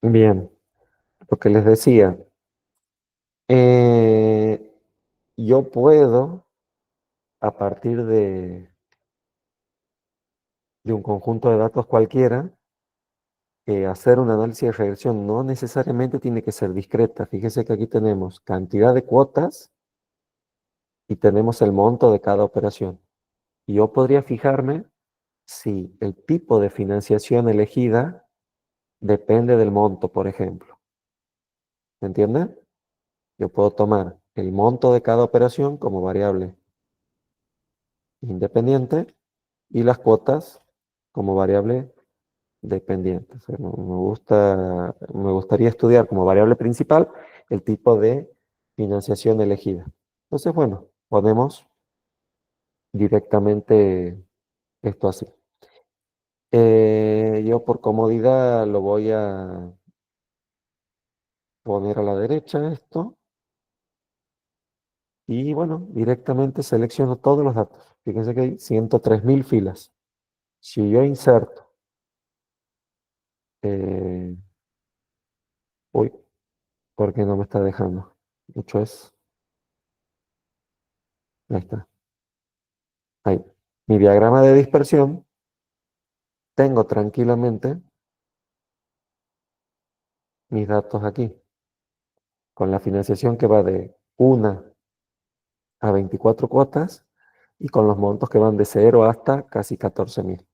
Bien, lo que les decía, eh, yo puedo, a partir de un conjunto de datos cualquiera, hacer un análisis de regresión. No necesariamente tiene que ser discreta. Fíjese que aquí tenemos cantidad de cuotas y tenemos el monto de cada operación. Y yo podría fijarme si el tipo de financiación elegida depende del monto, por ejemplo. ¿Me entiende? Yo puedo tomar el monto de cada operación como variable independiente y las cuotas como variable dependiente. O sea, me gustaría estudiar como variable principal el tipo de financiación elegida. Entonces, bueno, ponemos directamente esto así. Yo por comodidad lo voy a poner a la derecha esto y bueno, directamente selecciono todos los datos. Fíjense que hay 103.000 filas. Si yo inserto, eh, uy, porque no me está dejando. Mucho es, ahí está, ahí. Mi diagrama de dispersión, tengo tranquilamente mis datos aquí, con la financiación que va de 1 a 24 cuotas y con los montos que van de 0 hasta casi 14.000.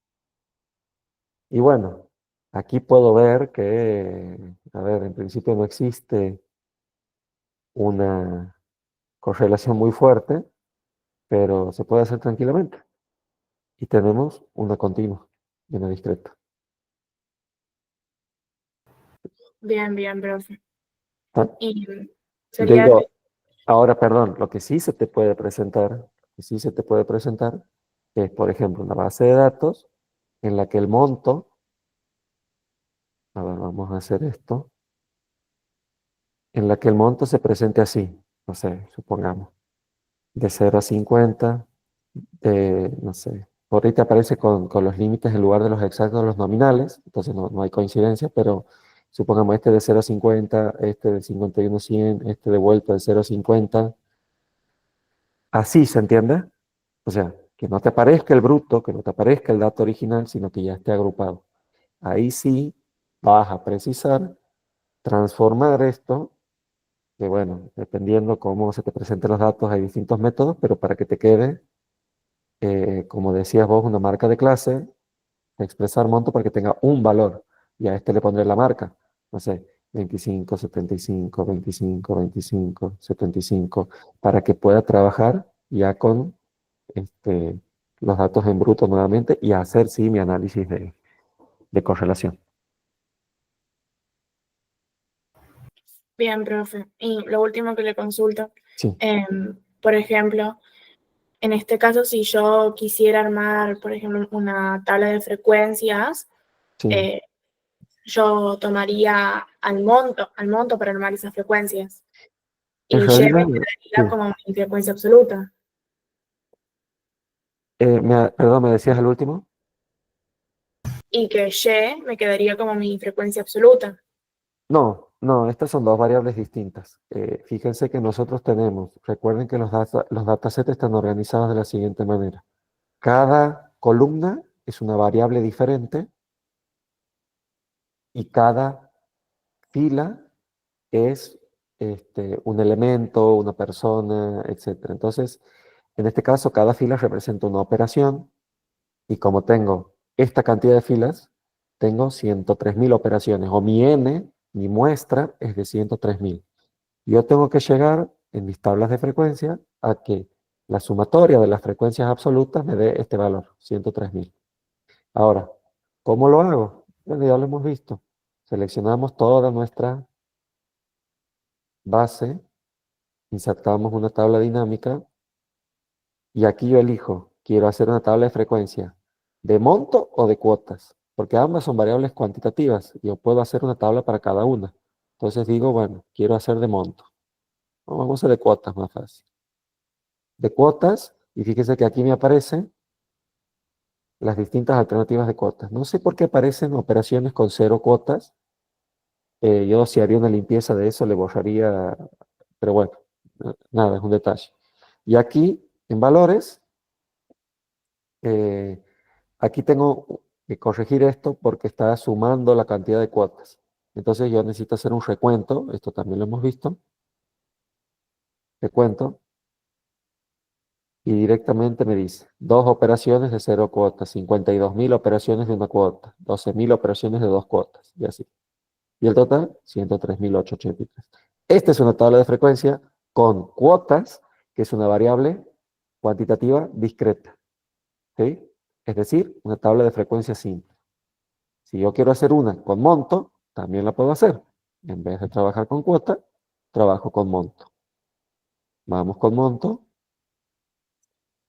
Y bueno, aquí puedo ver que, a ver, en principio no existe una correlación muy fuerte, pero se puede hacer tranquilamente. Y tenemos una continua y una discreta. Bien, bien, profe. Ah, Y yo sería, digo, ahora, perdón, lo que sí se te puede presentar, que sí se te puede presentar, es, por ejemplo, una base de datos en la que el monto, a ver, vamos a hacer esto, en la que el monto se presente así, no sé, supongamos, de 0 a 50, no sé, por ahí te aparece con los límites en lugar de los exactos los nominales, entonces no hay coincidencia, pero supongamos este de 0 a 50, este de 51 a 100, este de vuelta de 0 a 50, así, ¿se entiende? O sea, que no te aparezca el bruto, que no te aparezca el dato original, sino que ya esté agrupado. Ahí sí vas a precisar transformar esto, que bueno, dependiendo cómo se te presenten los datos, hay distintos métodos, pero para que te quede, como decías vos, una marca de clase, expresar monto para que tenga un valor. Y a este le pondré la marca, no sé, 25, 75, 25, 25, 75, para que pueda trabajar ya con este, los datos en bruto nuevamente y hacer, sí, mi análisis de correlación. bien, profe. Y lo último que le consulto, Sí, por ejemplo, en este caso, si yo quisiera armar, por ejemplo, una tabla de frecuencias, sí. eh, yo tomaría al monto para armar esas frecuencias. En Y Y realidad, me quedaría sí. como mi frecuencia absoluta. Perdón, ¿me decías el último? Y que Y me quedaría como mi frecuencia absoluta. No, no, estas son dos variables distintas. Fíjense que nosotros tenemos, recuerden que los datasets están organizados de la siguiente manera. Cada columna es una variable diferente y cada fila es un elemento, una persona, etcétera. Entonces, en este caso, cada fila representa una operación y como tengo esta cantidad de filas, tengo 103.000 operaciones o mi n, mi muestra es de 103.000. Yo tengo que llegar en mis tablas de frecuencia a que la sumatoria de las frecuencias absolutas me dé este valor, 103.000. Ahora, ¿cómo lo hago? Bueno, ya lo hemos visto. Seleccionamos toda nuestra base, insertamos una tabla dinámica y aquí yo elijo, quiero hacer una tabla de frecuencia de monto o de cuotas, porque ambas son variables cuantitativas. Yo puedo hacer una tabla para cada una. Entonces digo, bueno, quiero hacer de monto. Vamos a hacer de cuotas más fácil. De cuotas, y fíjese que aquí me aparecen las distintas alternativas de cuotas. No sé por qué aparecen operaciones con 0 cuotas, Yo si haría una limpieza de eso le borraría, pero bueno, nada, es un detalle. Y aquí, en valores, eh, aquí tengo que corregir esto porque está sumando la cantidad de cuotas. Entonces yo necesito hacer un recuento, esto también lo hemos visto, recuento, y directamente me dice, dos operaciones de cero cuotas, 52.000 operaciones de una cuota, 12.000 operaciones de dos cuotas, y así. Y el total, 103.883. Esta es una tabla de frecuencia con cuotas, que es una variable cuantitativa discreta, ¿sí? Es decir, una tabla de frecuencia simple. Si yo quiero hacer una con monto, también la puedo hacer. En vez de trabajar con cuota, trabajo con monto. Vamos con monto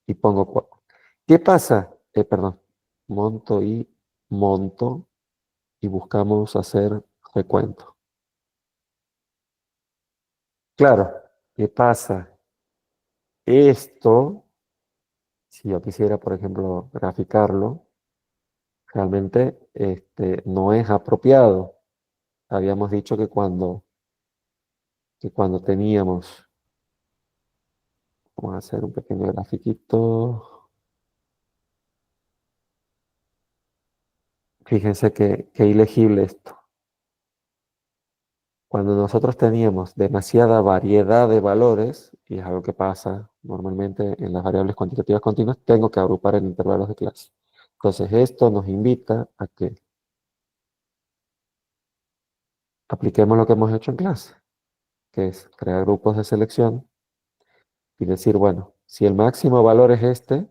y pongo cuota. ¿Qué pasa? Perdón, monto y monto y buscamos hacer recuento. Claro, ¿qué pasa? Esto, si yo quisiera, por ejemplo, graficarlo, realmente no es apropiado. Habíamos dicho que cuando teníamos, vamos a hacer un pequeño grafiquito. Fíjense que ilegible esto. Cuando nosotros teníamos demasiada variedad de valores, y es algo que pasa normalmente en las variables cuantitativas continuas, tengo que agrupar en intervalos de clase. Entonces, esto nos invita a que apliquemos lo que hemos hecho en clase, que es crear grupos de selección y decir, bueno, si el máximo valor es este,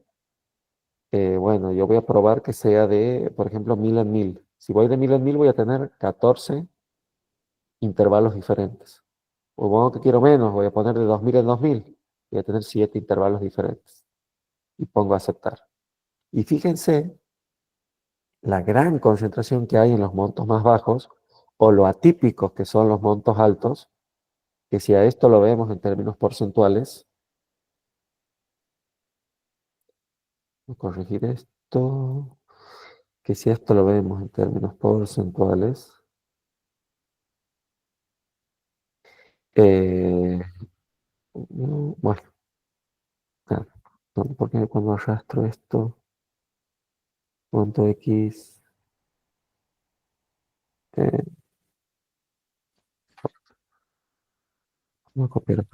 bueno, yo voy a probar que sea de, por ejemplo, 1000 en 1000. Si voy de 1000 en 1000, voy a tener 14 intervalos diferentes. Supongo que quiero menos, voy a poner de 2000 en 2000. Voy a tener 7 intervalos diferentes. Y pongo aceptar. Y fíjense la gran concentración que hay en los montos más bajos, o lo atípicos que son los montos altos, que si a esto lo vemos en términos porcentuales, voy a corregir esto, que si esto lo vemos en términos porcentuales, eh, bueno, claro, no, porque cuando arrastro esto, monto X, eh, voy a copiar.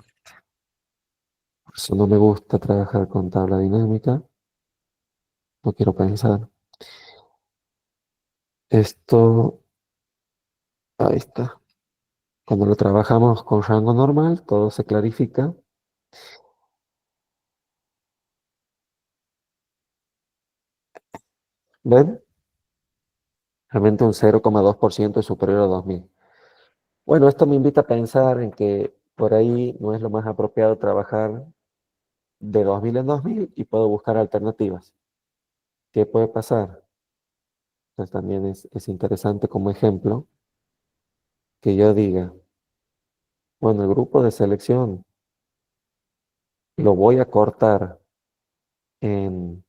Por eso no me gusta trabajar con tabla dinámica, no quiero pensar. Esto, ahí está. Cuando lo trabajamos con rango normal, todo se clarifica. ¿Ven? Realmente un 0,2% es superior a 2000. Bueno, esto me invita a pensar en que por ahí no es lo más apropiado trabajar de 2000 en 2000 y puedo buscar alternativas. ¿Qué puede pasar? Pues también es interesante como ejemplo que yo diga, bueno, el grupo de selección lo voy a cortar en,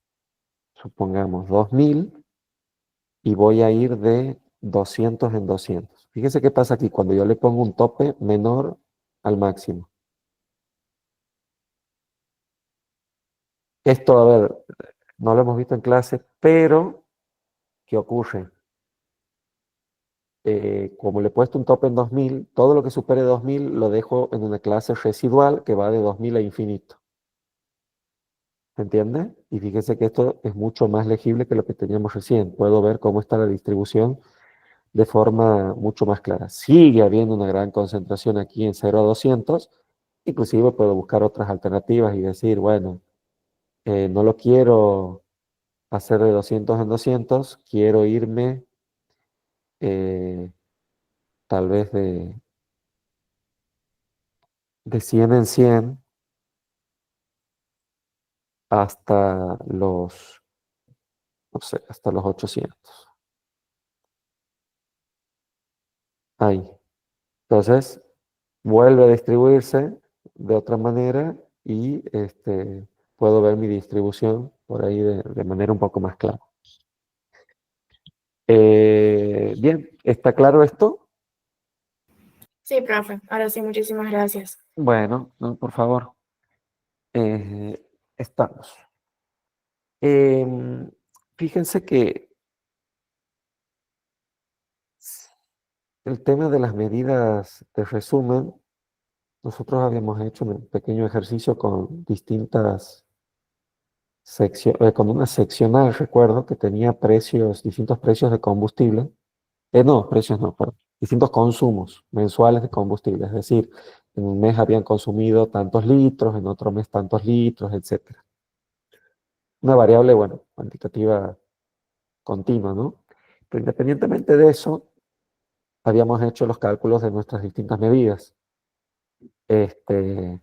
supongamos, 2000 y voy a ir de 200 en 200. Fíjese qué pasa aquí cuando yo le pongo un tope menor al máximo. Esto, a ver, no lo hemos visto en clase, pero ¿qué ocurre? Como le he puesto un tope en 2000, todo lo que supere 2000 lo dejo en una clase residual que va de 2000 a infinito. ¿Se entiende? Y fíjese que esto es mucho más legible que lo que teníamos recién. Puedo ver cómo está la distribución de forma mucho más clara. Sigue habiendo una gran concentración aquí en 0 a 200. Inclusive puedo buscar otras alternativas y decir, bueno, no lo quiero hacer de 200 en 200, quiero irme eh, tal vez de 100 en 100 hasta los, no sé, hasta los 800. Ahí. Entonces, vuelve a distribuirse de otra manera y puedo ver mi distribución por ahí de manera un poco más clara. Bien, ¿está claro esto? Sí, profe. Ahora sí, muchísimas gracias. Bueno, no, por favor. Estamos. Em, Fíjense que el tema de las medidas de resumen, nosotros habíamos hecho un pequeño ejercicio con distintas secciones, con una seccional, recuerdo, que tenía precios, distintos precios de combustible. No, precios no, perdón. Distintos consumos mensuales de combustible. Es decir, en un mes habían consumido tantos litros, en otro mes tantos litros, etcétera. Una variable, bueno, cuantitativa continua, ¿no? Pero independientemente de eso, habíamos hecho los cálculos de nuestras distintas medidas. Este,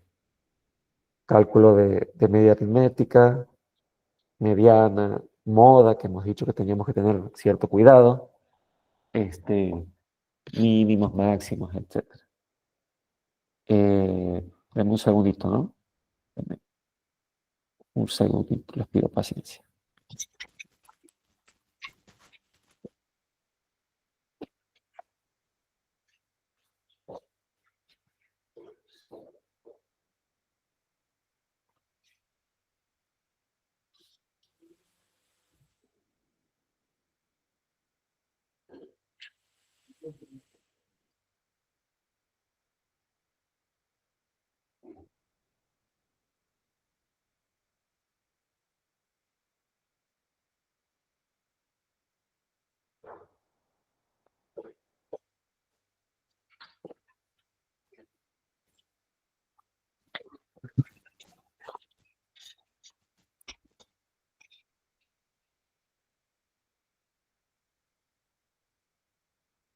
cálculo de media aritmética, mediana, moda, que hemos dicho que teníamos que tener cierto cuidado, este, mínimos, máximos, etcétera. Dame un segundito, ¿no? Dame un segundito, les pido paciencia.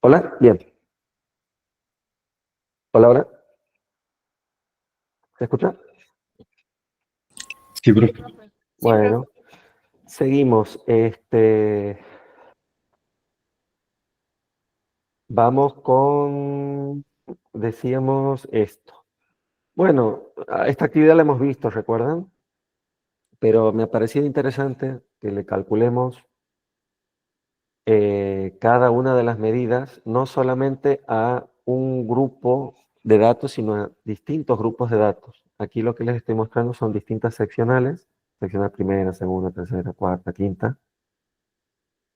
Hola, bien. Hola, hola. ¿Se escucha? Sí, profe. Sí, profe. Bueno, seguimos. Vamos con, decíamos esto. Bueno, esta actividad la hemos visto, ¿recuerdan? Pero me ha parecido interesante que le calculemos cada una de las medidas, no solamente a un grupo de datos, sino a distintos grupos de datos. Aquí lo que les estoy mostrando son distintas seccionales, seccional primera, segunda, tercera, cuarta, quinta.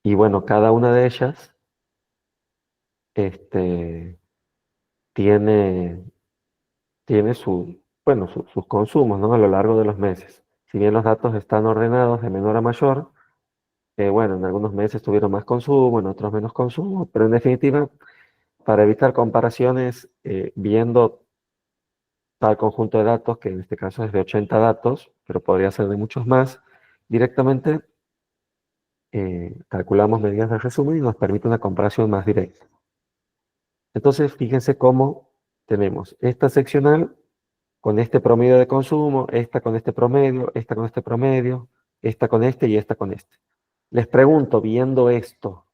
Y bueno, cada una de ellas este, tiene, tiene bueno, sus consumos, ¿no? A lo largo de los meses. Si bien los datos están ordenados de menor a mayor, bueno, en algunos meses tuvieron más consumo, en otros menos consumo, pero en definitiva, para evitar comparaciones, viendo tal conjunto de datos, que en este caso es de 80 datos, pero podría ser de muchos más, directamente calculamos medidas de resumen y nos permite una comparación más directa. Entonces, fíjense cómo tenemos esta seccional con este promedio de consumo, esta con este promedio, esta con este promedio, esta con este y esta con este. Les pregunto, viendo esto,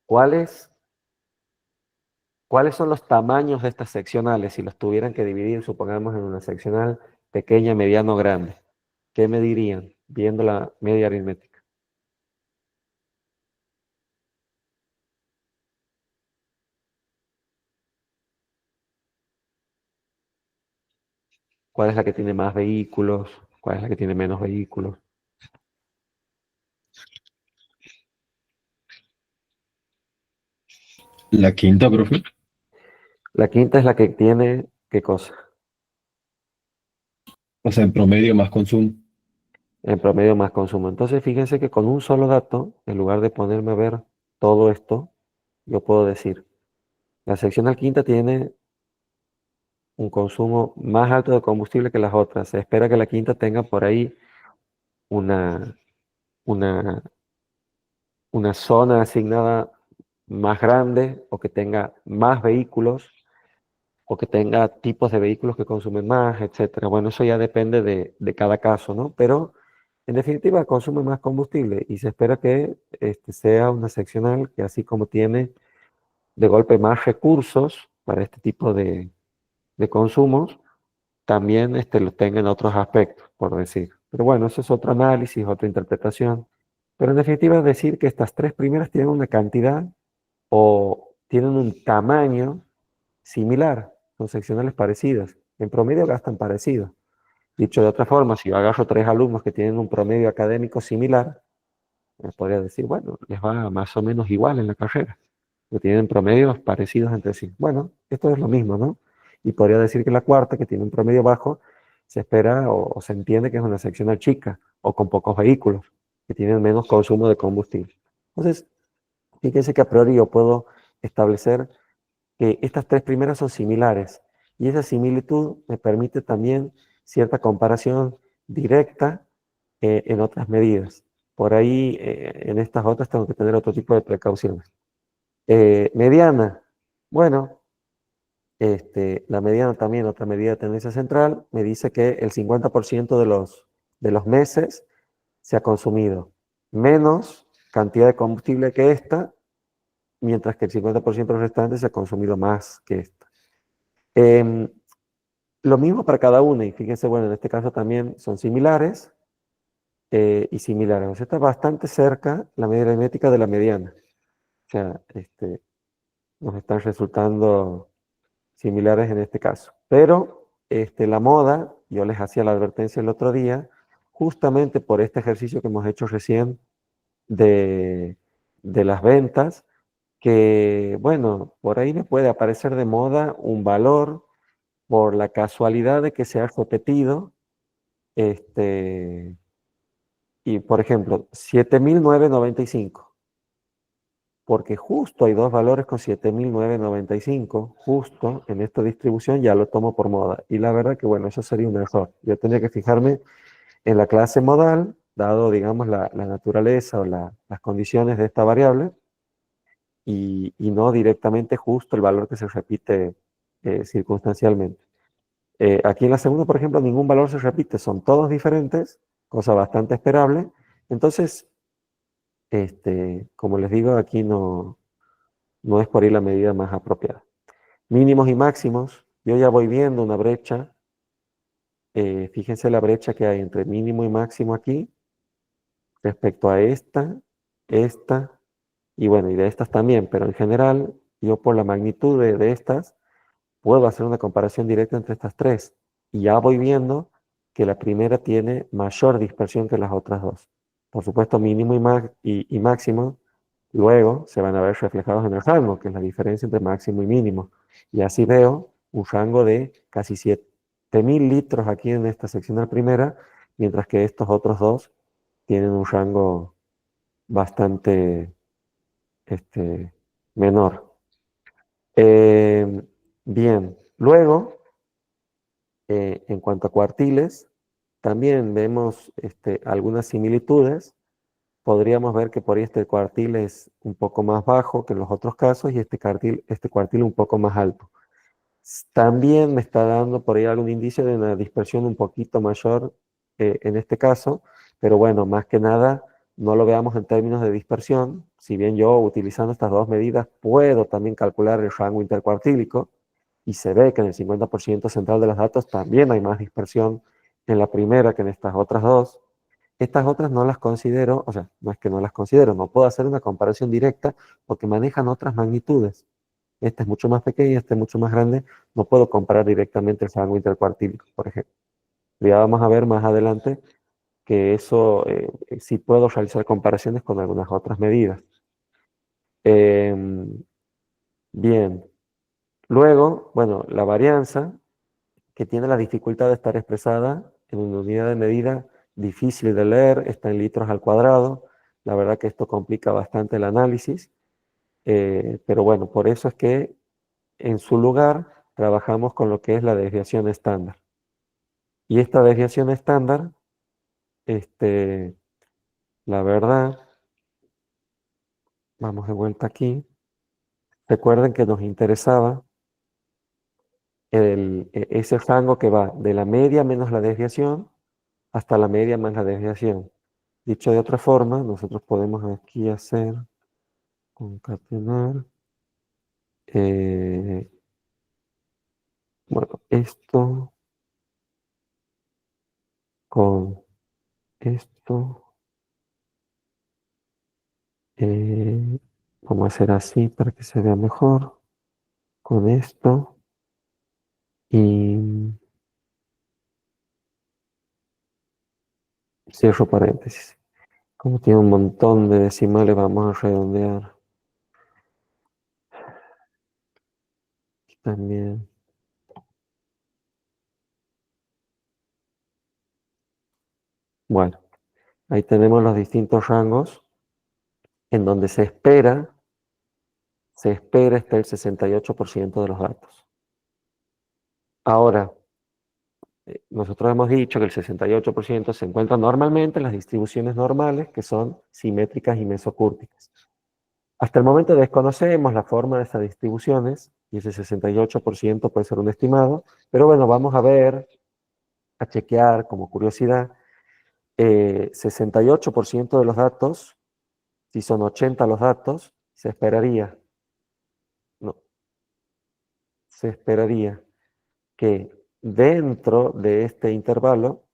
¿cuáles son los tamaños de estas seccionales? Si los tuvieran que dividir, supongamos, en una seccional pequeña, mediano, grande. ¿Qué me dirían viendo la media aritmética? ¿Cuál es la que tiene más vehículos? ¿Cuál es la que tiene menos vehículos? La quinta, profe. La quinta es la que tiene, ¿qué cosa? O sea, en promedio más consumo. En promedio más consumo. Entonces, fíjense que con un solo dato, en lugar de ponerme a ver todo esto, yo puedo decir, la seccional quinta tiene un consumo más alto de combustible que las otras. Se espera que la quinta tenga por ahí una, una, una zona asignada más grande o que tenga más vehículos o que tenga tipos de vehículos que consumen más, etcétera. Bueno, eso ya depende de cada caso, ¿no? Pero en definitiva consume más combustible y se espera que sea una seccional que así como tiene de golpe más recursos para este tipo de consumos, también lo tenga en otros aspectos, por decir. Pero bueno, eso es otro análisis, otra interpretación. Pero en definitiva, decir que estas tres primeras tienen una cantidad o tienen un tamaño similar, son seccionales parecidas. En promedio gastan parecido. Dicho de otra forma, si yo agarro 3 alumnos que tienen un promedio académico similar, podría decir, bueno, les va más o menos igual en la carrera, que tienen promedios parecidos entre sí. Bueno, esto es lo mismo, ¿no? Y podría decir que la cuarta, que tiene un promedio bajo, se espera o se entiende que es una seccional chica o con pocos vehículos, que tienen menos consumo de combustible. Entonces, fíjense que a priori yo puedo establecer que estas 3 primeras son similares y esa similitud me permite también cierta comparación directa en otras medidas. Por ahí, en estas otras tengo que tener otro tipo de precauciones. Mediana, bueno, la mediana también, otra medida de tendencia central, me dice que el 50% de los meses se ha consumido menos cantidad de combustible que esta, mientras que el 50% restante se ha consumido más que esta. Em, lo mismo para cada una, y fíjense, bueno, en este caso también son similares y similares. O sea, está bastante cerca la medida aritmética de la mediana. O sea, nos están resultando similares en este caso. Pero la moda, yo les hacía la advertencia el otro día, justamente por este ejercicio que hemos hecho recién de, de las ventas, que, bueno, por ahí me puede aparecer de moda un valor por la casualidad de que se ha repetido, y por ejemplo, 7.995, porque justo hay 2 valores con 7.995, justo en esta distribución ya lo tomo por moda. Y la verdad que, bueno, eso sería un error. Yo tendría que fijarme en la clase modal, dado, digamos, la naturaleza o las condiciones de esta variable, y no directamente justo el valor que se repite circunstancialmente. Aquí en la segunda, por ejemplo, ningún valor se repite, son todos diferentes, cosa bastante esperable. Entonces, como les digo, aquí no es por ahí la medida más apropiada. Mínimos y máximos, yo ya voy viendo una brecha. Fíjense la brecha que hay entre mínimo y máximo aquí respecto a esta, y bueno, y de estas también, pero en general, yo por la magnitud de estas, puedo hacer una comparación directa entre estas 3 y ya voy viendo que la primera tiene mayor dispersión que las otras 2. Por supuesto, mínimo y máximo luego se van a ver reflejados en el rango, que es la diferencia entre máximo y mínimo. Y así veo un rango de casi 7.000 litros aquí en esta seccional primera, mientras que estos otros dos tienen un rango bastante menor. Eh, bien, luego, en cuanto a cuartiles, también vemos algunas similitudes. Podríamos ver que por ahí este cuartil es un poco más bajo que en los otros casos y este cuartil un poco más alto. También me está dando por ahí algún indicio de una dispersión un poquito mayor en este caso, pero bueno, más que nada no lo veamos en términos de dispersión. Si bien yo utilizando estas 2 medidas puedo también calcular el rango intercuartílico, y se ve que en el 50% central de los datos también hay más dispersión en la primera que en estas otras 2. Estas otras no las considero, o sea, no es que no las considero, no puedo hacer una comparación directa porque manejan otras magnitudes. Esta es mucho más pequeña, esta es mucho más grande, no puedo comparar directamente el rango intercuartílico, por ejemplo. Ya vamos a ver más adelante que eso sí puedo realizar comparaciones con algunas otras medidas. Em, bien, luego, bueno, la varianza, que tiene la dificultad de estar expresada en una unidad de medida difícil de leer, está en litros al cuadrado. La verdad que esto complica bastante el análisis, pero bueno, por eso es que en su lugar trabajamos con lo que es la desviación estándar. Y esta desviación estándar, la verdad, vamos de vuelta aquí. Recuerden que nos interesaba ese rango que va de la media menos la desviación hasta la media más la desviación. Dicho de otra forma, nosotros podemos aquí hacer concatenar, eh, bueno, esto con esto, Vamos a hacer así para que se vea mejor. Con esto. Y cierro paréntesis. Como tiene un montón de decimales, vamos a redondear. Aquí también. Bueno, ahí tenemos los distintos rangos en donde se espera esté el 68% de los datos. Ahora, nosotros hemos dicho que el 68% se encuentra normalmente en las distribuciones normales, que son simétricas y mesocúrticas. Hasta el momento desconocemos la forma de estas distribuciones, y ese 68% puede ser un estimado, pero bueno, vamos a ver, a chequear como curiosidad, 68% de los datos, si son 80 los datos, se esperaría, no, se esperaría que dentro de este intervalo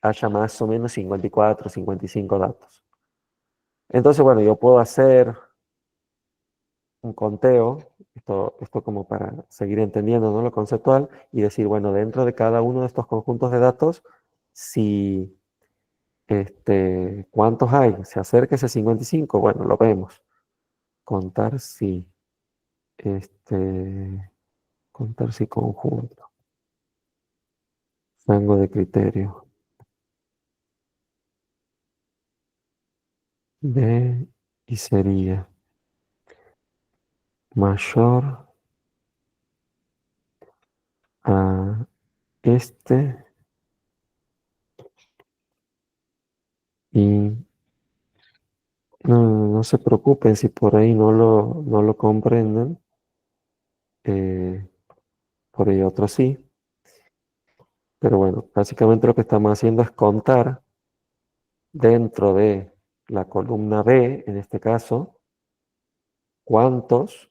haya más o menos 54, 55 datos. Entonces, bueno, yo puedo hacer un conteo, esto como para seguir entendiendo, ¿no?, lo conceptual, y decir, bueno, dentro de cada uno de estos conjuntos de datos, si, ¿cuántos hay? ¿Se acerca ese 55? Bueno, lo vemos. Contar si, contar si conjunto. Rango de criterio. De y sería mayor a y no se preocupen si por ahí no lo comprenden, por ahí otros sí, pero bueno, básicamente lo que estamos haciendo es contar dentro de la columna B, en este caso, cuántos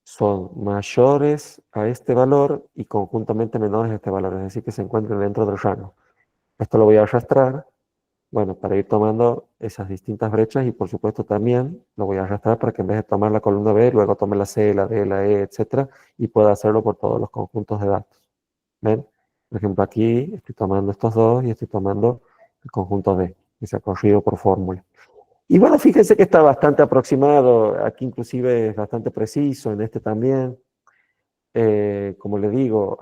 son mayores a este valor y conjuntamente menores a este valor, es decir, que se encuentren dentro del rango. Esto lo voy a arrastrar, bueno, para ir tomando esas distintas brechas, y por supuesto también lo voy a arrastrar para que en vez de tomar la columna B, luego tome la C, la D, la E, etcétera, y pueda hacerlo por todos los conjuntos de datos. ¿Ven? Por ejemplo, aquí estoy tomando estos dos y estoy tomando el conjunto D, que se ha corrido por fórmula. Y bueno, fíjense que está bastante aproximado, aquí inclusive es bastante preciso, en este también. Como le digo,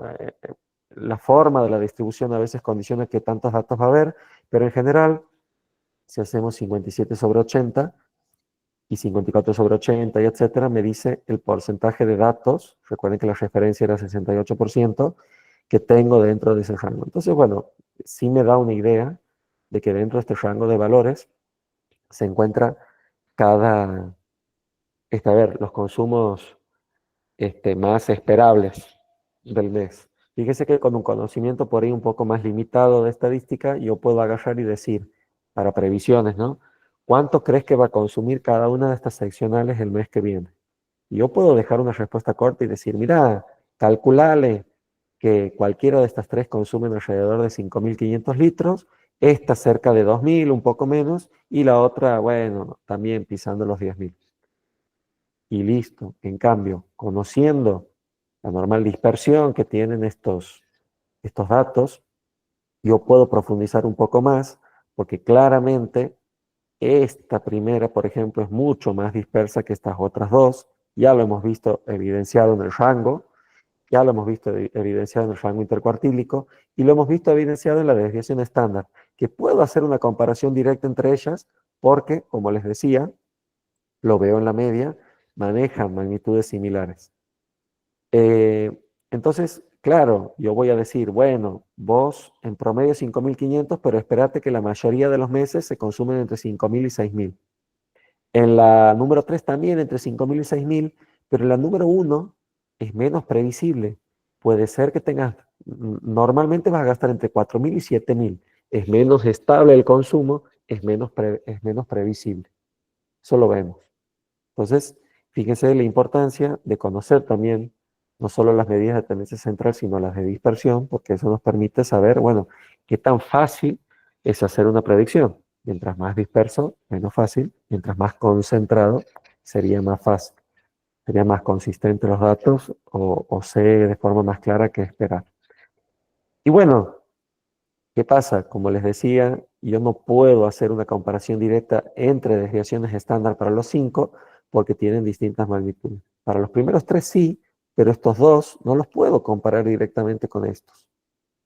la forma de la distribución a veces condiciona qué tantos datos va a haber, pero en general, si hacemos 57 sobre 80 y 54 sobre 80 y etcétera, me dice el porcentaje de datos, recuerden que la referencia era 68%, que tengo dentro de ese rango. Entonces, bueno, sí me da una idea de que dentro de este rango de valores se encuentra cada, a ver, los consumos más esperables del mes. Fíjese que con un conocimiento por ahí un poco más limitado de estadística, yo puedo agarrar y decir, para previsiones, ¿no? ¿Cuánto crees que va a consumir cada una de estas seccionales el mes que viene? Y yo puedo dejar una respuesta corta y decir, mira, calculale que cualquiera de estas tres consumen alrededor de 5.500 litros, esta cerca de 2.000, un poco menos, y la otra, bueno, también pisando los 10.000. Y listo. En cambio, conociendo la normal dispersión que tienen estos datos, yo puedo profundizar un poco más, porque claramente esta primera, por ejemplo, es mucho más dispersa que estas otras dos. Ya lo hemos visto evidenciado en el rango, ya lo hemos visto evidenciado en el rango intercuartílico, y lo hemos visto evidenciado en la desviación estándar, que puedo hacer una comparación directa entre ellas, porque, como les decía, lo veo en la media, manejan magnitudes similares. Entonces, claro, yo voy a decir, bueno, vos en promedio 5.500, pero espérate que la mayoría de los meses se consumen entre 5.000 y 6.000. En la número 3 también entre 5.000 y 6.000, pero en la número 1 es menos previsible. Puede ser que tengas, normalmente vas a gastar entre 4.000 y 7.000. Es menos estable el consumo, es menos previsible. Eso lo vemos. Entonces, fíjense la importancia de conocer también no solo las medidas de tendencia central, sino las de dispersión, porque eso nos permite saber, bueno, qué tan fácil es hacer una predicción. Mientras más disperso, menos fácil. Mientras más concentrado, sería más fácil. Sería más consistente los datos o sé de forma más clara qué esperar. Y bueno, ¿qué pasa? Como les decía, yo no puedo hacer una comparación directa entre desviaciones estándar para los 5 porque tienen distintas magnitudes. Para los primeros 3 sí, pero estos dos no los puedo comparar directamente con estos.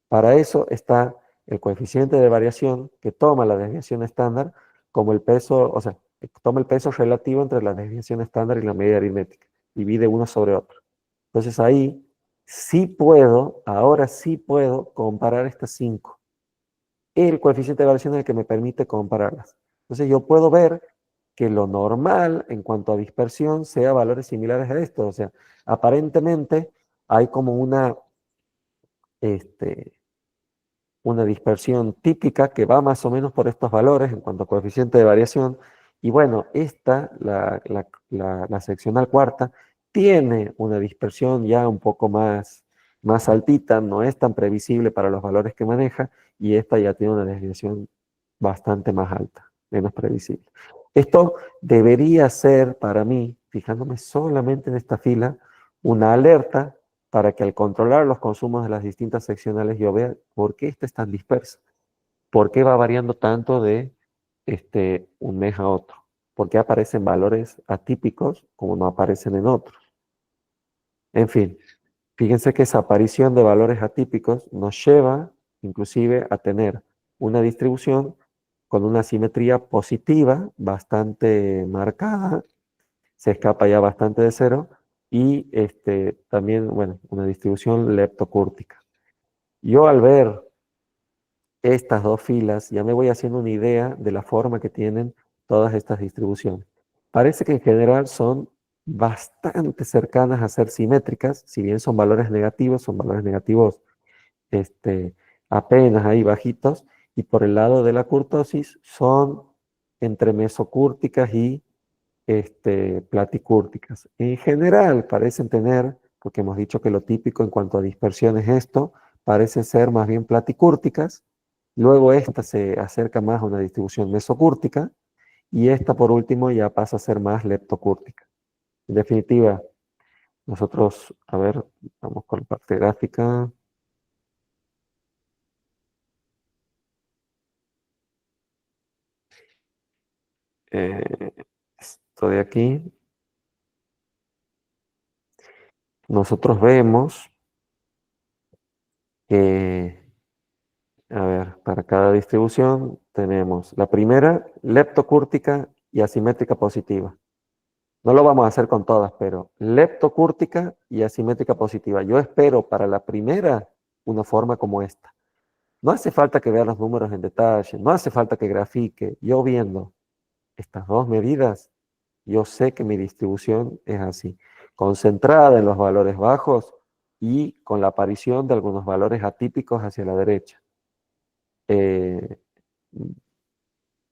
Para eso está el coeficiente de variación que toma la desviación estándar como el peso, o sea, toma el peso relativo entre la desviación estándar y la media aritmética. Divide uno sobre otro. Entonces ahí sí puedo, ahora sí puedo comparar estas 5. El coeficiente de variación es el que me permite compararlas. Entonces yo puedo ver que lo normal en cuanto a dispersión sea valores similares a esto. O sea, aparentemente hay como este, una dispersión típica que va más o menos por estos valores en cuanto a coeficiente de variación. Y bueno, esta, la seccional cuarta, tiene una dispersión ya un poco más altita, no es tan previsible para los valores que maneja, y esta ya tiene una desviación bastante más alta, menos previsible. Esto debería ser para mí, fijándome solamente en esta fila, una alerta para que al controlar los consumos de las distintas seccionales yo vea por qué esta es tan dispersa, por qué va variando tanto de un mes a otro, por qué aparecen valores atípicos como no aparecen en otros. En fin, fíjense que esa aparición de valores atípicos nos lleva inclusive a tener una distribución con una simetría positiva bastante marcada, se escapa ya bastante de cero, y también, bueno, una distribución leptocúrtica. Yo al ver estas dos filas ya me voy haciendo una idea de la forma que tienen todas estas distribuciones. Parece que en general son bastante cercanas a ser simétricas, si bien son valores negativos apenas ahí bajitos, y por el lado de la kurtosis son entre mesocúrticas y platicúrticas. En general parecen tener, porque hemos dicho que lo típico en cuanto a dispersión es esto, parecen ser más bien platicúrticas, luego esta se acerca más a una distribución mesocúrtica, y esta por último ya pasa a ser más leptocúrtica. En definitiva, nosotros, a ver, vamos con la parte gráfica. Esto de aquí, nosotros vemos que, a ver, para cada distribución tenemos la primera, leptocúrtica y asimétrica positiva. No lo vamos a hacer con todas, pero leptocúrtica y asimétrica positiva. Yo espero para la primera una forma como esta. No hace falta que vea los números en detalle, no hace falta que grafique. Yo viendo estas dos medidas, yo sé que mi distribución es así, concentrada en los valores bajos y con la aparición de algunos valores atípicos hacia la derecha. Eh,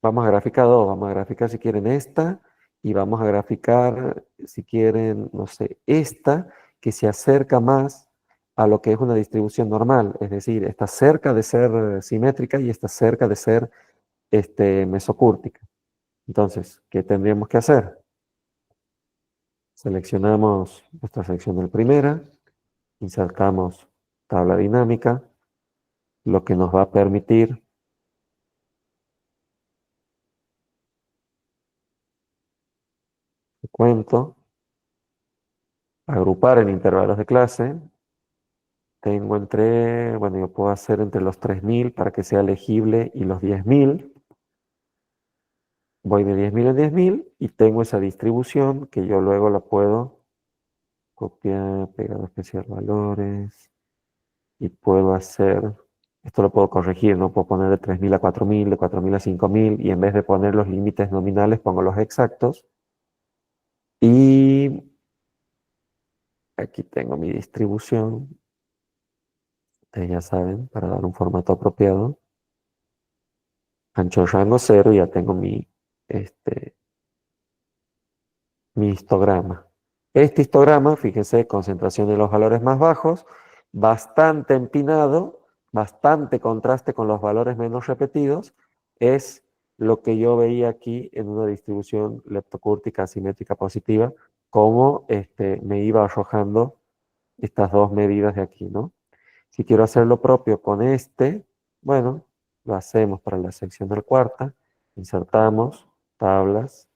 Vamos a graficar dos, vamos a graficar si quieren esta y vamos a graficar si quieren, no sé, esta que se acerca más a lo que es una distribución normal, es decir, está cerca de ser simétrica y está cerca de ser mesocúrtica. Entonces, ¿qué tendríamos que hacer? Seleccionamos nuestra sección primera, insertamos tabla dinámica, lo que nos va a permitir cuento, agrupar en intervalos de clase. Tengo bueno, yo puedo hacer entre los 3000 para que sea legible y los 10.000. Voy de 10.000 en 10.000 y tengo esa distribución que yo luego la puedo copiar, pegar, especial valores y puedo hacer, esto lo puedo corregir, no puedo poner de 3000 a 4000, de 4000 a 5000 y en vez de poner los límites nominales pongo los exactos. Y aquí tengo mi distribución. Ustedes ya saben, para dar un formato apropiado. Ancho rango 0, ya tengo mi histograma. Este histograma, fíjense, concentración de los valores más bajos, bastante empinado, bastante contraste con los valores menos repetidos, es lo que yo veía aquí en una distribución leptocúrtica asimétrica positiva, cómo me iba arrojando estas dos medidas de aquí, ¿no? Si quiero hacer lo propio con bueno, lo hacemos para la seccional cuarta, insertamos tablas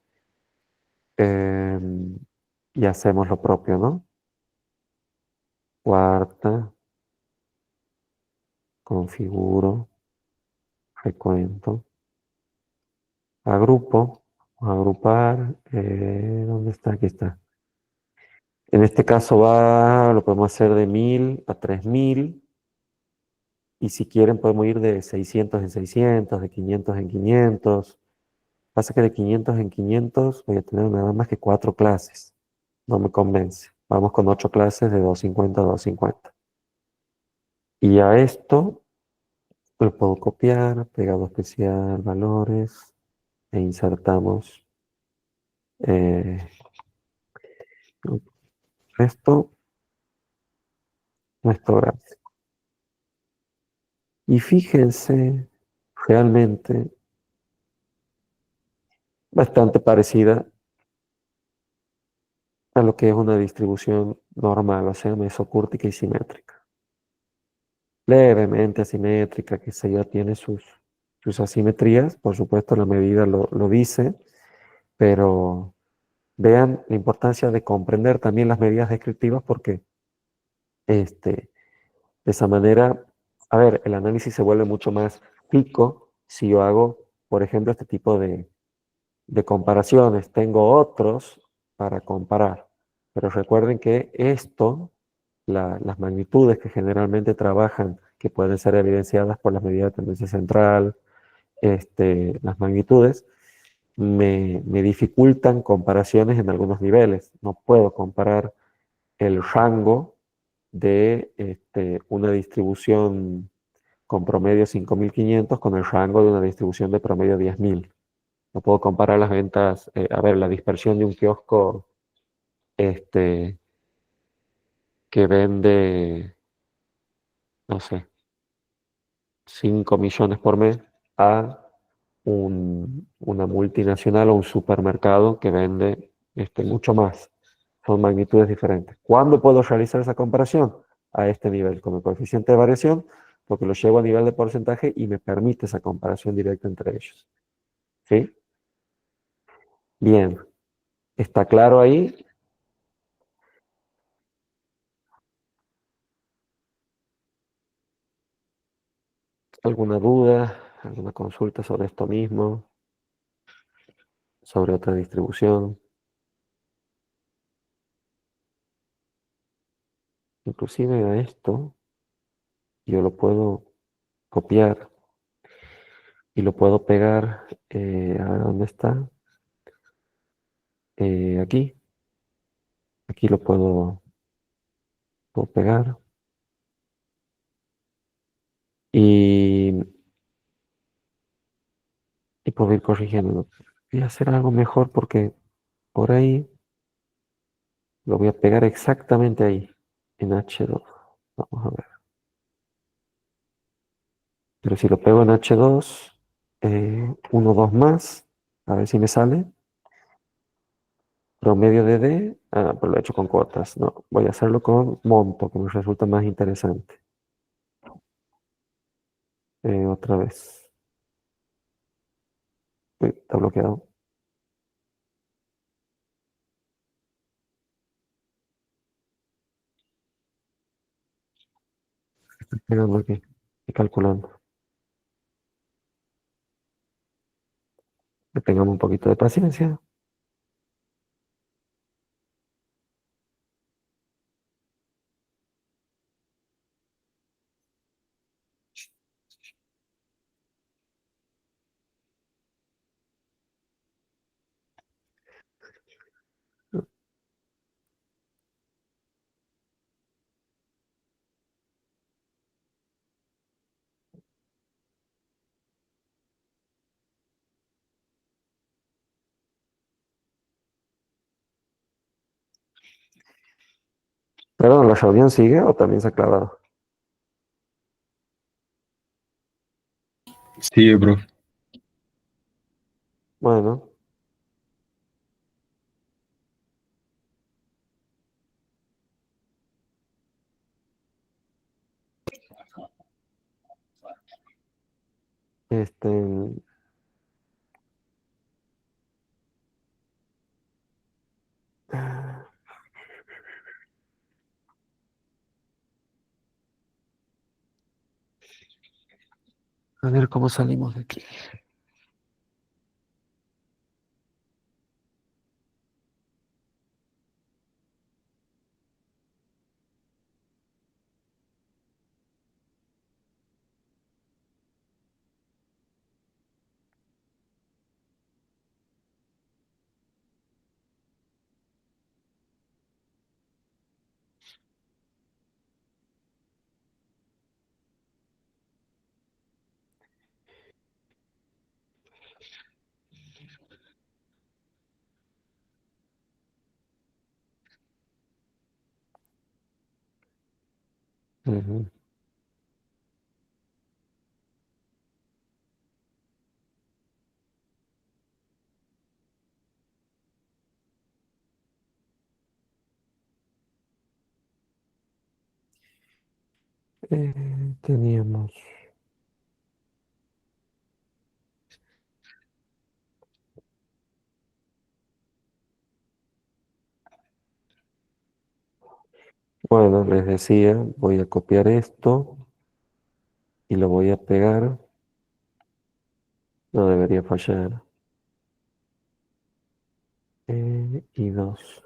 y hacemos lo propio, ¿no? Cuarta, configuro, recuento, agrupo, vamos a agrupar, ¿dónde está? Aquí está. En este caso lo podemos hacer de 1000 a 3000, y si quieren podemos ir de 600 en 600, de 500 en 500. Pasa que de 500 en 500 voy a tener nada más que 4 clases. No me convence. Vamos con 8 clases de 250 a 250. Y a esto lo puedo copiar, pegado especial, valores, e insertamos esto, nuestro gráfico. Y fíjense, realmente bastante parecida a lo que es una distribución normal, o sea, mesocúrtica y simétrica. Levemente asimétrica, que se ya tiene sus asimetrías, por supuesto la medida lo dice, pero vean la importancia de comprender también las medidas descriptivas porque de esa manera, a ver, el análisis se vuelve mucho más rico si yo hago, por ejemplo, este tipo de comparaciones. Tengo otros para comparar, pero recuerden que las magnitudes que generalmente trabajan, que pueden ser evidenciadas por las medidas de tendencia central, las magnitudes, me dificultan comparaciones en algunos niveles. No puedo comparar el rango de una distribución con promedio 5500 con el rango de una distribución de promedio 10000. No puedo comparar las ventas, a ver, la dispersión de un kiosco este, que vende, no sé, 5 millones por mes a una multinacional o un supermercado que vende mucho más. Son magnitudes diferentes. ¿Cuándo puedo realizar esa comparación? A este nivel, con el coeficiente de variación, porque lo llevo a nivel de porcentaje y me permite esa comparación directa entre ellos. ¿Sí? Bien. ¿Está claro ahí? ¿Alguna duda? ¿Alguna consulta sobre esto mismo? ¿Sobre otra distribución? Inclusive a esto yo lo puedo copiar y lo puedo pegar. A ver dónde está. Aquí. Aquí lo puedo pegar. Y, y puedo ir corrigiendo. Voy a hacer algo mejor porque por ahí lo voy a pegar exactamente ahí, en H2. Vamos a ver. Pero si lo pego en H2, 1, 2 más, a ver si me sale. Promedio de D, pues lo he hecho con cuotas. No, voy a hacerlo con monto, que me resulta más interesante. Otra vez. Uy, está bloqueado. Estoy pegando aquí y calculando. Que tengamos un poquito de paciencia. Perdón, ¿la reunión sigue o también se ha clavado? Sigue, profe. Bueno, este, a ver cómo salimos de aquí. Ujú. Teníamos, bueno, les decía, voy a copiar esto y lo voy a pegar. No debería fallar. Y dos.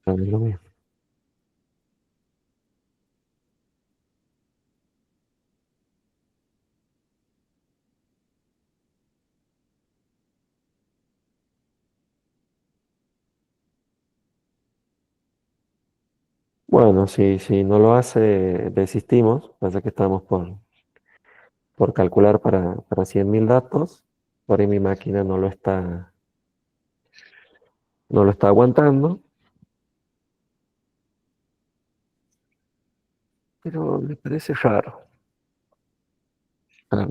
A ver, lo mismo. Bueno, si no lo hace, desistimos. Pasa que estamos por calcular para 100.000 datos. Por ahí mi máquina no lo está aguantando, pero me parece raro. Ah,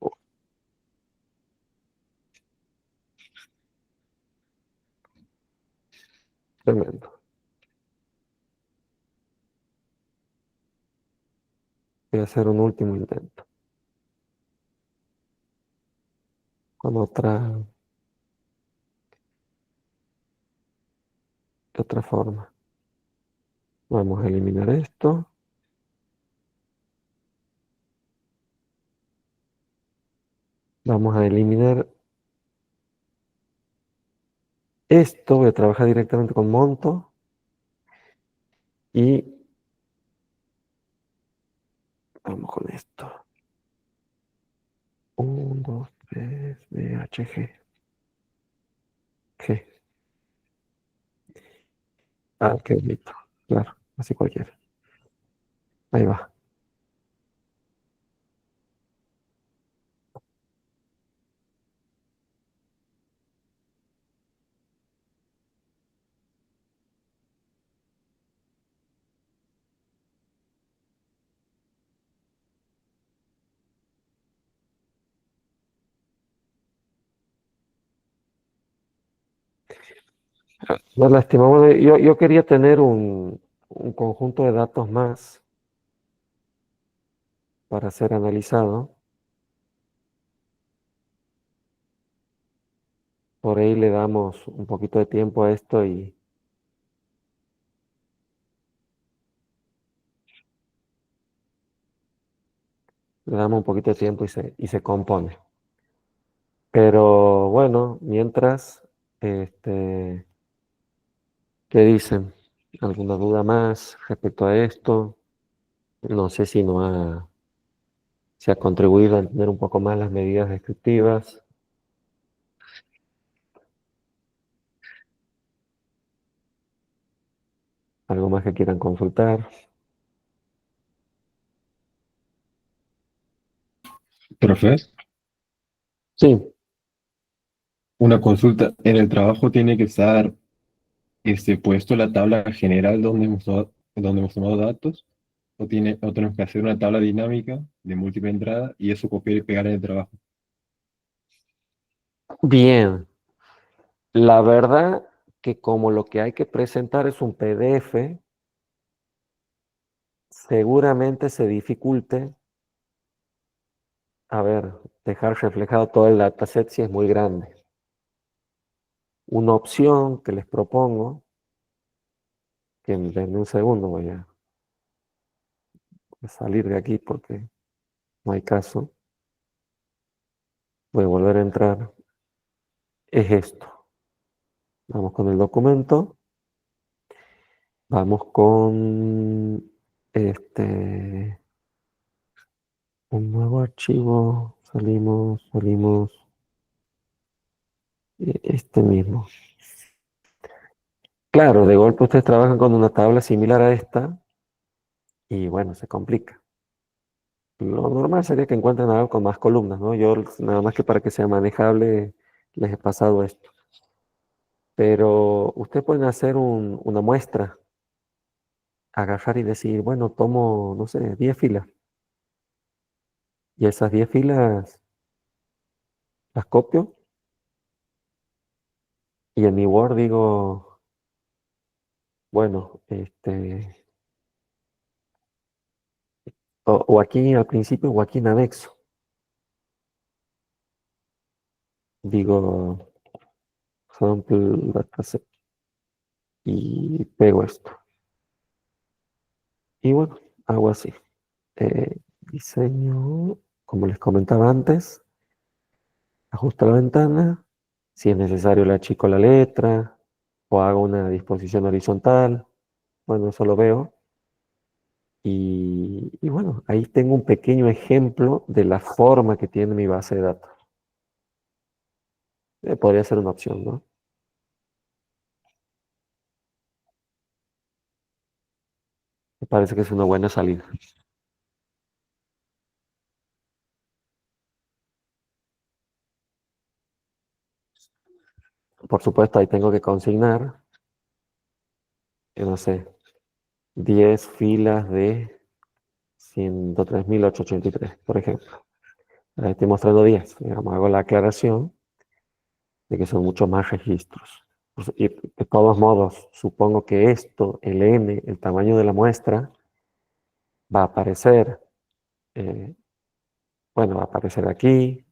oh, tremendo. Voy a hacer un último intento con de otra forma. Vamos a eliminar esto. Vamos a eliminar esto. Voy a trabajar directamente con monto y vamos con esto. 1, 2, 3, DHG. G. Ah, qué bonito. Claro, así cualquiera. Ahí va. No, lástima. Bueno, yo quería tener un conjunto de datos más para ser analizado. Por ahí le damos un poquito de tiempo a esto y le damos un poquito de tiempo y se compone. Pero bueno, mientras, este, ¿qué dicen? ¿Alguna duda más respecto a esto? No sé si ha contribuido a entender un poco más las medidas descriptivas. ¿Algo más que quieran consultar? Profe, Sí, una consulta. En el trabajo tiene que estar puesto la tabla general donde hemos tomado datos, o tenemos que hacer una tabla dinámica de múltiple entrada y eso copiar y pegar en el trabajo. bien. La verdad que como lo que hay que presentar es un PDF, seguramente se dificulte, a ver, dejar reflejado todo el dataset si es muy grande. Una opción que les propongo, que denme un segundo, voy a salir de aquí porque no hay caso, voy a volver a entrar, es esto. Vamos con el documento, vamos con este, un nuevo archivo, salimos, este mismo. Claro, de golpe ustedes trabajan con una tabla similar a esta y bueno, se complica. Lo normal sería que encuentren algo con más columnas, ¿no? Yo nada más que para que sea manejable les he pasado esto. Pero ustedes pueden hacer una muestra, agarrar y decir, bueno, tomo, no sé, 10 filas. Y esas 10 filas las copio y en mi Word digo, bueno, o aquí al principio o aquí en anexo. Digo, sample dataset y pego esto. Y bueno, hago así. Diseño, como les comentaba antes, ajusto la ventana. Si es necesario le achico la letra o hago una disposición horizontal. Bueno, eso lo veo. Y bueno, ahí tengo un pequeño ejemplo de la forma que tiene mi base de datos. Podría ser una opción, ¿no? Me parece que es una buena salida. Por supuesto, ahí tengo que consignar, no sé, 10 filas de 103.883, por ejemplo. Ahí estoy mostrando 10. Digamos, hago la aclaración de que son muchos más registros. Pues, y de todos modos, supongo que esto, el n, el tamaño de la muestra, va a aparecer, eh, bueno, va a aparecer aquí,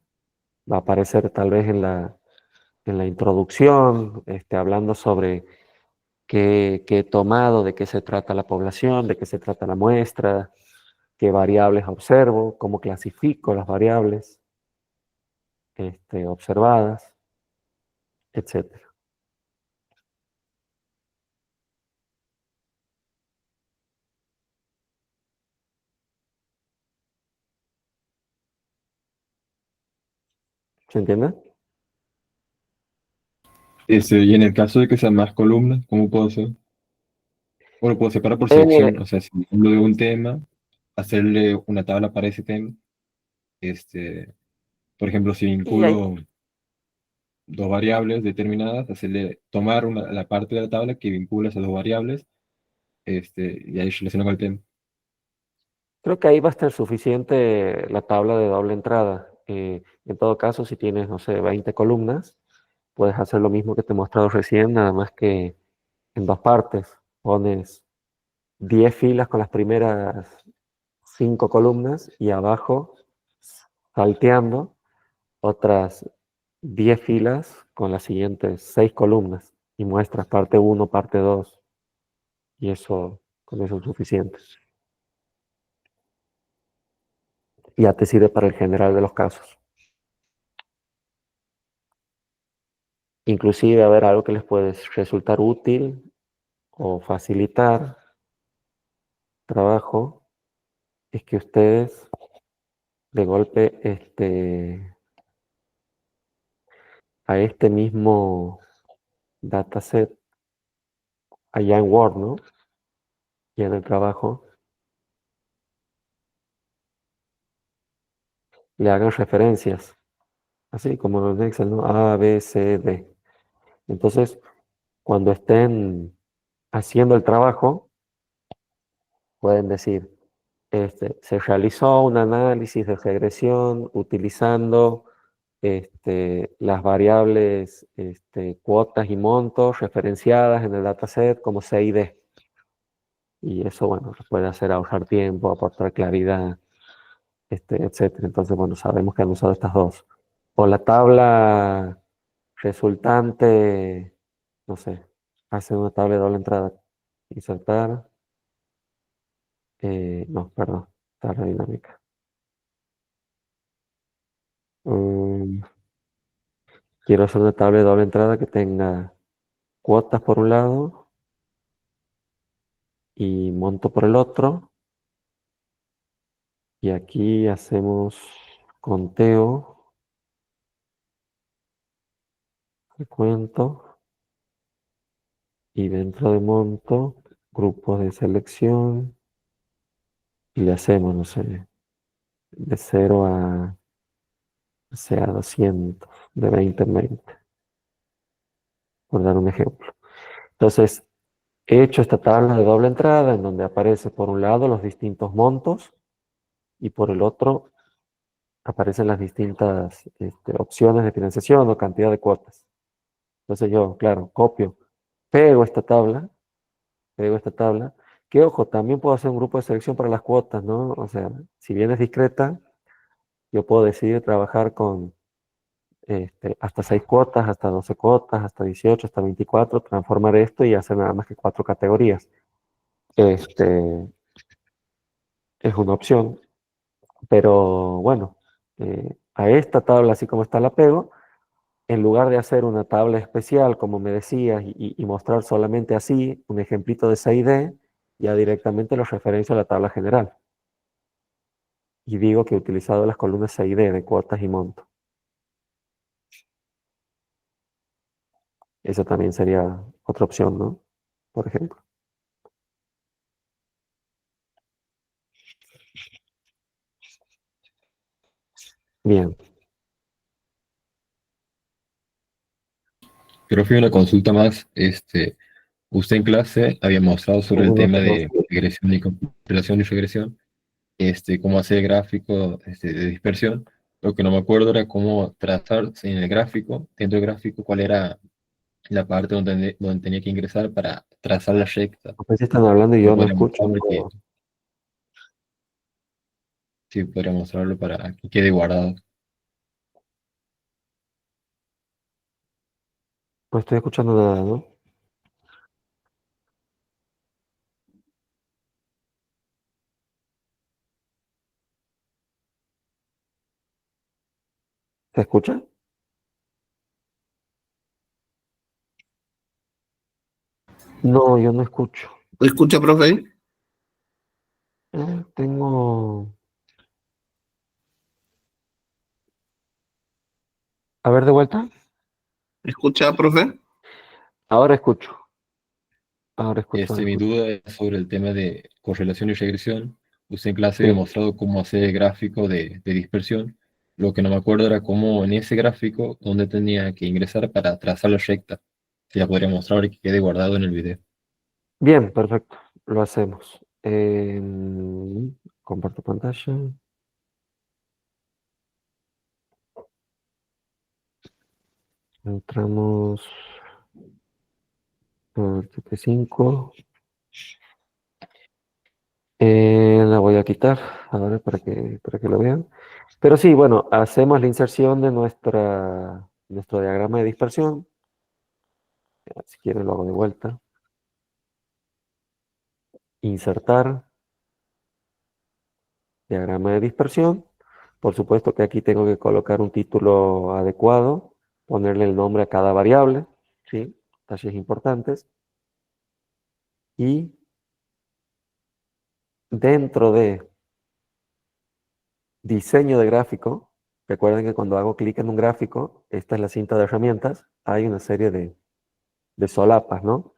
va a aparecer tal vez en la introducción, hablando sobre qué he tomado, de qué se trata la población, de qué se trata la muestra, qué variables observo, cómo clasifico las variables observadas, etcétera. ¿Se entiende? Y en el caso de que sean más columnas, ¿cómo puedo hacer? Bueno, puedo separar por Eh, sección, o sea, si hablo de un tema, hacerle una tabla para ese tema. Este, por ejemplo, si y ahí vinculo dos variables determinadas, hacerle tomar la parte de la tabla que vincula esas dos variables, y ahí relaciono con el tema. creo que ahí va a estar suficiente la tabla de doble entrada. En todo caso, si tienes, no sé, 20 columnas, puedes hacer lo mismo que te he mostrado recién, nada más que en dos partes. Pones 10 filas con las primeras 5 columnas y abajo, salteando, otras 10 filas con las siguientes 6 columnas y muestras parte uno, parte 2 y eso, con eso es suficiente. Y ya te sirve para el general de los casos. Inclusive, a ver, algo que les puede resultar útil o facilitar trabajo es que ustedes de golpe a este mismo dataset allá en Word, ¿no? Y en el trabajo, le hagan referencias, así como en Excel, ¿no? A, B, C, D. Entonces, cuando estén haciendo el trabajo, pueden decir, se realizó un análisis de regresión utilizando las variables cuotas y montos referenciadas en el dataset como C y D. Y eso, bueno, les puede hacer ahorrar tiempo, aportar claridad, etcétera. Entonces, bueno, sabemos que han usado estas dos. O la tabla resultante, no sé, hace una tabla de doble entrada. Insertar, no, perdón, tabla dinámica. Mm, quiero hacer una tabla de doble entrada que tenga cuotas por un lado y monto por el otro. Y aquí hacemos conteo, recuento, y dentro de monto, grupos de selección, y le hacemos, no sé, de 0 a, o sea, 200, de 20 en 20, por dar un ejemplo. Entonces, he hecho esta tabla de doble entrada en donde aparece por un lado los distintos montos y por el otro aparecen las distintas opciones de financiación o cantidad de cuotas. Entonces yo, claro, copio, pego esta tabla, pego esta tabla, que ojo, también puedo hacer un grupo de selección para las cuotas, ¿no? O sea, si bien es discreta, yo puedo decidir trabajar con hasta 6 cuotas, hasta 12 cuotas, hasta 18, hasta 24, transformar esto y hacer nada más que 4 categorías. Este, es una opción, pero bueno, a esta tabla, así como está, la pego. En lugar de hacer una tabla especial, como me decías, y mostrar solamente así un ejemplito de CID, ya directamente lo referencio a la tabla general. Y digo que he utilizado las columnas CID de cuotas y monto. Esa también sería otra opción, ¿no? Por ejemplo. Bien. Profe, una consulta más. Usted en clase había mostrado sobre el tema Perdón. de regresión y relación y regresión, cómo hacer gráfico de dispersión. Lo que no me acuerdo era cómo trazar en el gráfico, dentro del gráfico, cuál era la parte donde tenía que ingresar para trazar la recta. Ustedes están hablando y Lo yo no podría escucho. mostrar porque sí, podría mostrarlo para que quede guardado. No estoy escuchando nada, ¿no? ¿Se escucha? No, yo no escucho. ¿Me escucha, profe? Tengo... A ver, de vuelta. ¿Me escucha, profe? Ahora escucho. Ahora escucho, ahora Mi escucho. duda es sobre el tema de correlación y regresión. Usted en clase había Sí. mostrado cómo hacer gráfico de dispersión. Lo que no me acuerdo era cómo en ese gráfico, dónde tenía que ingresar para trazar la recta. Si la podría mostrar y que quede guardado en el video. Bien, perfecto. Lo hacemos. Comparto pantalla. Entramos por 5. La voy a quitar ahora para que lo vean. Pero sí, bueno, hacemos la inserción de nuestro diagrama de dispersión. Si quieren lo hago de vuelta. Insertar diagrama de dispersión. Por supuesto que aquí tengo que colocar un título adecuado, ponerle el nombre a cada variable, ¿sí? Detalles importantes. Y dentro de diseño de gráfico, recuerden que cuando hago clic en un gráfico, esta es la cinta de herramientas, hay una serie de solapas, ¿no?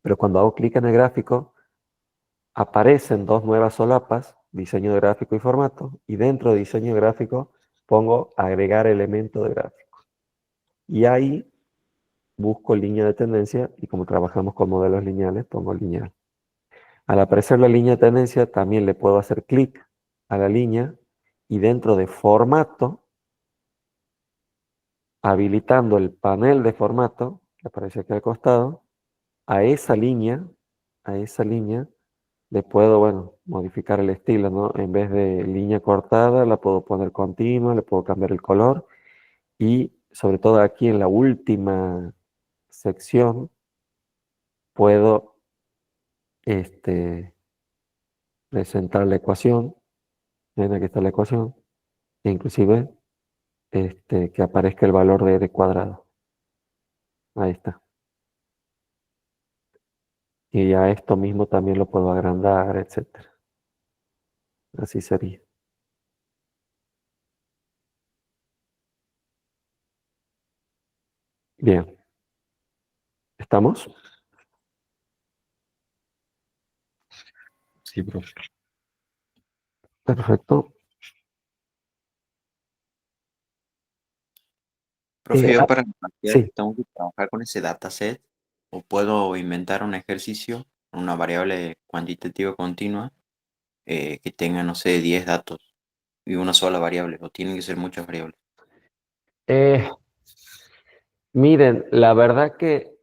Pero cuando hago clic en el gráfico, aparecen dos nuevas solapas diseño de gráfico y formato, y dentro de diseño de gráfico pongo agregar elemento de gráfico. Y ahí busco línea de tendencia y como trabajamos con modelos lineales, pongo lineal. Al aparecer la línea de tendencia, también le puedo hacer clic a la línea y dentro de formato, habilitando el panel de formato, que aparece aquí al costado, a esa línea, le puedo, bueno, modificar el estilo, ¿no? En vez de línea cortada, la puedo poner continua, le puedo cambiar el color y sobre todo aquí en la última sección puedo presentar la ecuación. Ven, aquí está la ecuación. E inclusive que aparezca el valor de r cuadrado. Ahí está. Y ya esto mismo también lo puedo agrandar, etcétera. Así sería. Bien. ¿Estamos? Sí, profe. Perfecto. Profe, yo Ah, para la maestría sí. tengo que trabajar con ese dataset o puedo inventar un ejercicio, una variable cuantitativa continua que tenga, no sé, 10 datos y una sola variable, o tienen que ser muchas variables. Eh, Miren, la verdad que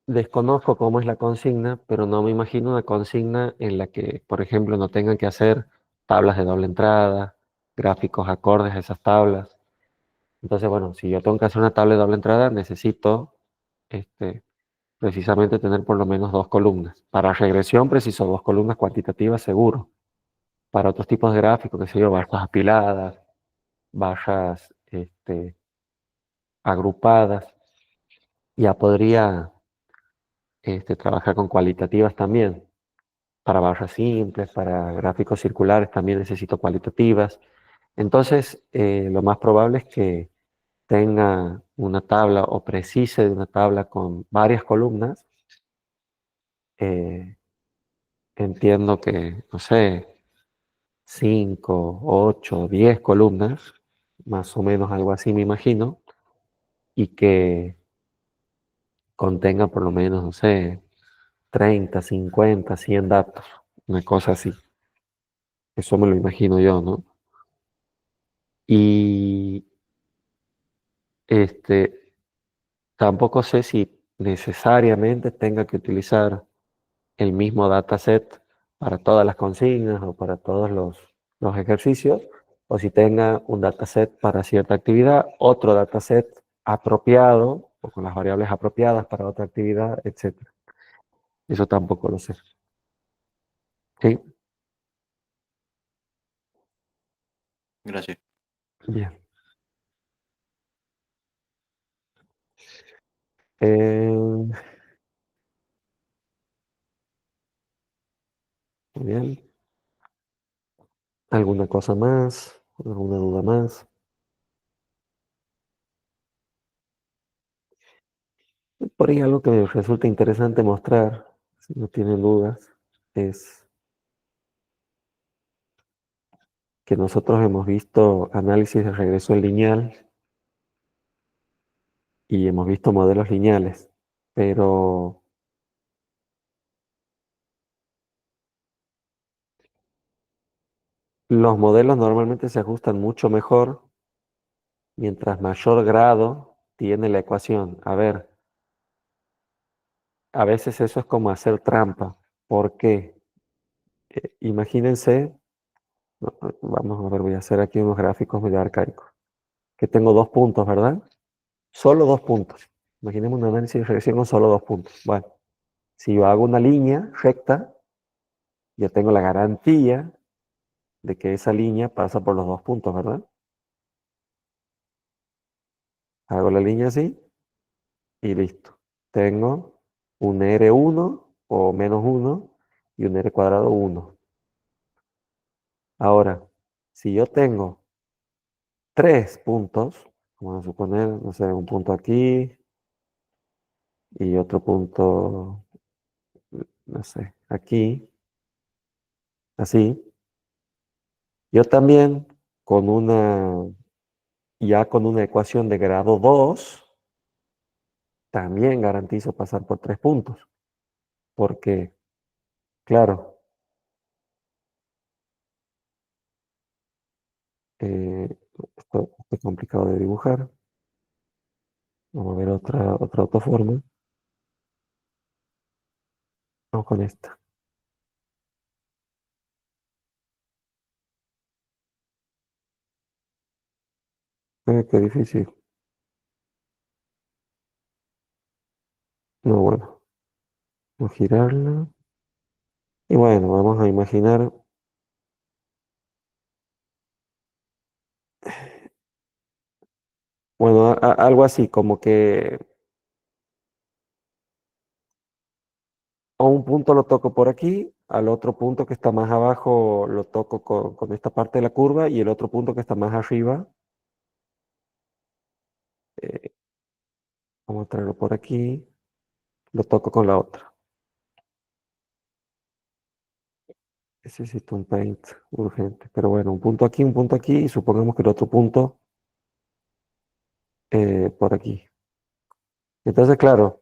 desconozco cómo es la consigna, pero no me imagino una consigna en la que, por ejemplo, no tengan que hacer tablas de doble entrada, gráficos acordes a esas tablas. Entonces, bueno, si yo tengo que hacer una tabla de doble entrada, necesito precisamente tener por lo menos dos columnas. Para regresión preciso dos columnas cuantitativas seguro. Para otros tipos de gráficos, qué sé yo, barras apiladas, barras agrupadas, ya podría trabajar con cualitativas también. Para barras simples, para gráficos circulares también necesito cualitativas. Entonces, lo más probable es que tenga una tabla o precise de una tabla con varias columnas. Eh, Entiendo que, no sé, 5, 8, 10 columnas, más o menos algo así me imagino, y que contenga por lo menos, no sé, 30, 50, 100 datos, una cosa así. Eso me lo imagino yo, ¿no? Y tampoco sé si necesariamente tenga que utilizar el mismo dataset para todas las consignas o para todos los ejercicios, o si tenga un dataset para cierta actividad, otro dataset apropiado o con las variables apropiadas para otra actividad, etcétera. Eso tampoco lo sé. ¿Sí? Gracias. Bien. Muy bien. ¿Alguna cosa más? ¿Alguna duda más? Por ahí algo que me resulta interesante mostrar, si no tienen dudas, es que nosotros hemos visto análisis de regresión lineal y hemos visto modelos lineales, pero los modelos normalmente se ajustan mucho mejor mientras mayor grado tiene la ecuación. A ver, a veces eso es como hacer trampa. ¿Por qué? Imagínense, vamos a ver, voy a hacer aquí unos gráficos medio arcaicos, que tengo dos puntos, ¿verdad? Solo dos puntos. Imaginemos un análisis de regresión con solo dos puntos. Bueno, si yo hago una línea recta, yo tengo la garantía de que esa línea pasa por los dos puntos, ¿verdad? Hago la línea así y listo. Tengo un R1 o menos 1 y un R cuadrado 1. Ahora, si yo tengo tres puntos, vamos a suponer, no sé, un punto aquí y otro punto, no sé, aquí, así. Yo también con ya con una ecuación de grado 2, también garantizo pasar por 3 puntos. Porque, claro, esto es complicado de dibujar. Vamos a ver otra forma. Vamos con esta. Qué difícil. No, bueno, vamos a girarla. Y bueno, vamos a imaginar, bueno, algo así, como que a un punto lo toco por aquí, al otro punto que está más abajo lo toco con esta parte de la curva y el otro punto que está más arriba, eh, vamos a traerlo por aquí, lo toco con la otra. Necesito un paint urgente, pero bueno, un punto aquí y supongamos que el otro punto por aquí. Entonces, claro,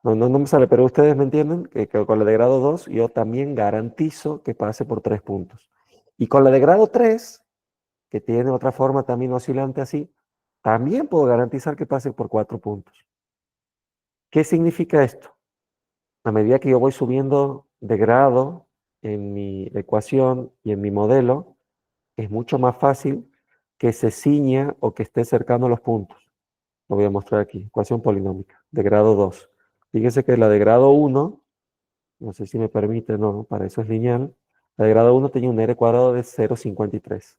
bueno, no me sale, pero ustedes me entienden que con la de grado 2 yo también garantizo que pase por 3 puntos. Y con la de grado 3 que tiene otra forma también oscilante así, también puedo garantizar que pase por 4 puntos. ¿Qué significa esto? A medida que yo voy subiendo de grado en mi ecuación y en mi modelo, es mucho más fácil que se ciña o que esté cercano a los puntos. Lo voy a mostrar aquí, ecuación polinómica de grado 2. Fíjense que la de grado 1, no sé si me permite, no, para eso es lineal. La de grado 1 tenía un r cuadrado de 0,53.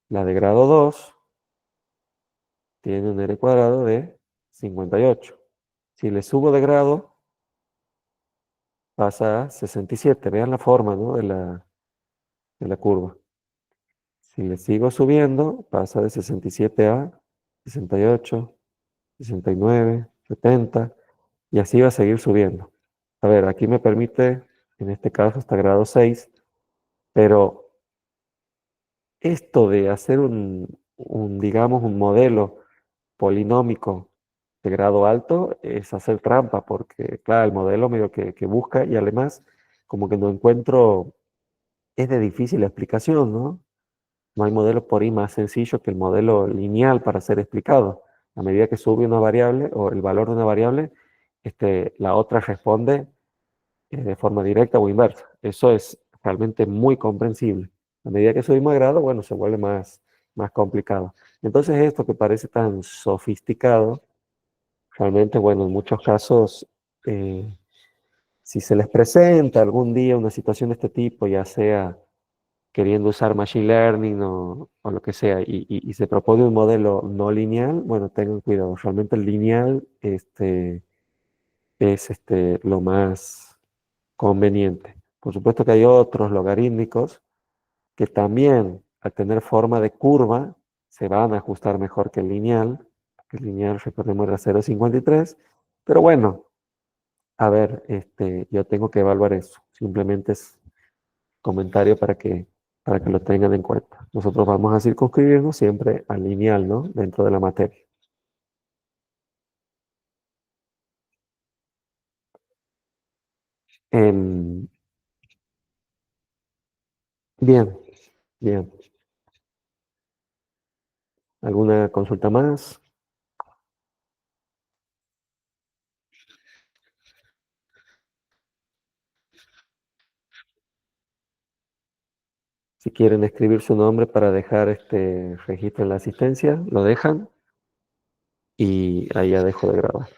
La de grado 2 tiene un r cuadrado de 58. Si le subo de grado, pasa a 67. Vean la forma, ¿no?, de la curva. Si le sigo subiendo, pasa de 67 a 68, 69, 70, y así va a seguir subiendo. A ver, aquí me permite, en este caso, hasta grado 6, pero esto de hacer digamos, un modelo polinómico de grado alto es hacer trampa, porque, claro, el modelo medio que busca y además como que no encuentro, es de difícil explicación, ¿no? No hay modelo por ahí más sencillo que el modelo lineal para ser explicado. A medida que sube una variable o el valor de una variable, la otra responde de forma directa o inversa. Eso es realmente muy comprensible. A medida que subimos de grado, bueno, se vuelve más complicado. Entonces esto que parece tan sofisticado, realmente, bueno, en muchos casos, si se les presenta algún día una situación de este tipo, ya sea queriendo usar Machine Learning o lo que sea, y se propone un modelo no lineal, bueno, tengan cuidado. Realmente el lineal es lo más conveniente. Por supuesto que hay otros logarítmicos que también, al tener forma de curva, se van a ajustar mejor que el lineal. Que el lineal, recordemos, era 0,53. Pero bueno, a ver, yo tengo que evaluar eso. Simplemente es comentario para que lo tengan en cuenta. Nosotros vamos a circunscribirnos siempre al lineal, ¿no?, dentro de la materia. Em, bien, bien. ¿Alguna consulta más? Si quieren escribir su nombre para dejar este registro en la asistencia, lo dejan y ahí ya dejo de grabar.